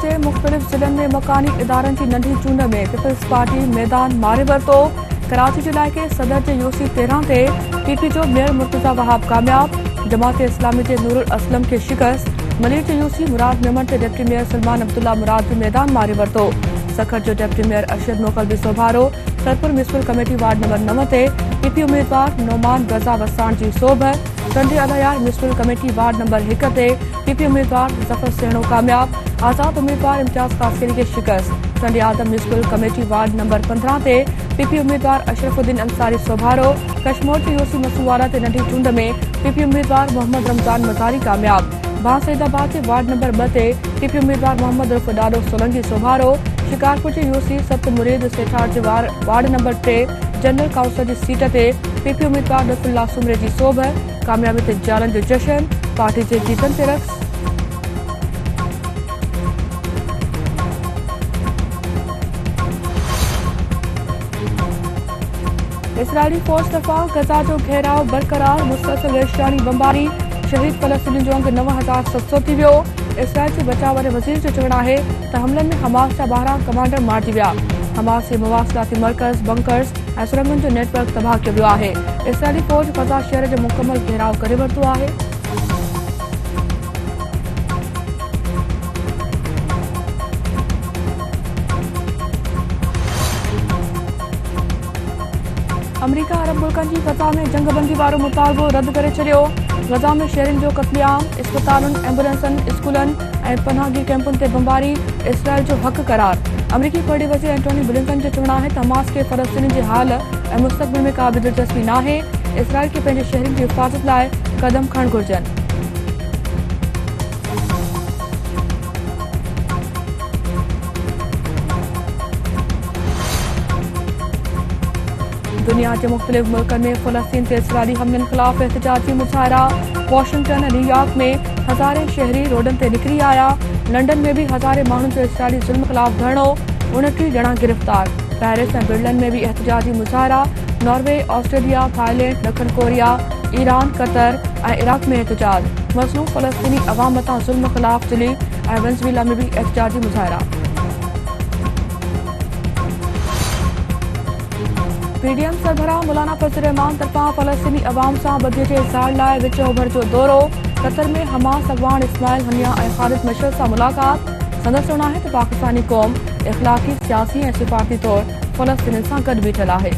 जे मुख़्तलिफ़ ज़िलनि में मकानी इदारनि जी नंढी चूंड में पीपल्स पार्टी मैदान मारे वरितो। कराची जे इलाइक़े सदर जे यूसी 13 ते पीपी जो मेयर मुर्तज़ा वहाब कामयाब। जमात इस्लामी जे नूरुल असलम खे शिकस्त। मलीर जे यूसी मुराद मेमन ते डिप्टी मेयर सलमान अब्दुल्ला मुराद भी मैदान मारे वरितो। सखर जो डिप्टी मेयर अशरफ नोकल भी सोभारो। Sarpur municipal committee ward number 9 ते पीपी उम्मीदवार नौमान रज़ा वसाण जी सोभ। Chandi Alayar municipal committee ward number 1 ते पीपी उम्मीदवार जफर सेणो कामयाब। आज़ाद उम्मीदवार इम्तियाज कासरी के शिकस्त। चंडी आदम म्यूनिसिपल कमेटी वार्ड नंबर 15 ते पीपी उम्मीदवार अशरफुद्दीन अंसारी सोभारो। कश्मीर के यूसी मसूवारा ते नंढी चूंड में पीपी उम्मीदवार मोहम्मद रमजान मज़ारी कामयाब। बासैदाबाद के वार्ड नंबर 2 ते पीपी उम्मीदवार मोहम्मद रुफ डाडो सोलंकी सोभारो। शिकारपुर के यूसी सत मुरीद सेठार जे वार्ड नंबर 3 जनरल काउंसिल की सीट ते पीपी उम्मीदवार लुत्फुल्लाह सुमरे जी सोभ। कामयाबी ते जालन जो जश्न, पार्टी जे जीतन ते रक्स। इसराइली फौज तरफा गजा जो घेराव बरकरार। मुस्तसिल वेश्यानी बमबारी। शहीद फलस्तीनी जो अंक 9700 थी वियो। इसराइल के बचाव वारे वज़ीर जो चवणु आहे त हमलन में हमास जा 12 कमांडर मारिजी विया। हमास जे मवासिलाती मर्कज़, बंकर्स ऐं सुरंगनि जो नेटवर्क तबाह कयो वियो आहे। इसराइली फौज गजा शहर जो मुकमल घेराव करे वरितो आहे। अमरीका अरब मुल्कनि जी गजा में जंगबंदी वारो मुतालबो रद्द करे छॾियो। गजा में शहरनि जो क़त्लेआम, इस्पतालुनि, एम्बुलेंसनि, स्कूलनि ऐं पनाहगी कैंपुनि ते बमबारी इसराइल जो हक़ करार। अमरीकी परॾे वज़ीर एंटोनी ब्लिंकन जो चवणु आहे त हमास खे फ़लस्तीनी जे हाल ऐं मुस्तक़बिल में का बि दिलचस्पी नाहे। इसराइल खे पंहिंजे शहरनि जी हिफ़ाज़त लाइ क़दम खणणु घुरिजनि। दुनिया के मुख्तलिफ मुल्कनि में फ़लस्तीन ते इसराइली हमलन ख़िलाफ़ एहतजाजी मुजाहिरा। वॉशिंगटन ऐं न्यूयॉर्क में हज़ारे शहरी रोडनि ते निकिरी आया। लंडन में भी हज़ारे माण्हुनि जो इसराइली ज़ुल्म ख़िलाफ़ धरणो। 29 ॼणा गिरफ़्तार। पेरिस ऐं बर्लिन में भी एहतजाजी मुजाहिरा। नॉर्वे, ऑस्ट्रेलिया, थाईलैंड, ॾखण कोरिया, ईरान, कतर ऐं इराक में एहतजाज। मज़लूम फ़लस्तीनी अवाम मथां ज़ुल्म ख़िलाफ़ चिली ऐं वेनेज़ुएला में भी एहतजाजी मुजाहिरा। पीडीएम सरबराह मौलाना फजल रहमान तरफा फ़लस्तीनी अवाम सां बदिये जे इज़हार लाइ विच ओभर जो दौरो। कतर में हमास अगवान इस्माइल हनिया ऐं ख़ालिद मशहद सां मुलाक़ात। संदसि चवणु आहे त पाकिस्तानी क़ौम इख़लाक़ी, सियासी ऐं सिफ़ारती तौर फ़लस्तीन सां गॾु बीठल आहे।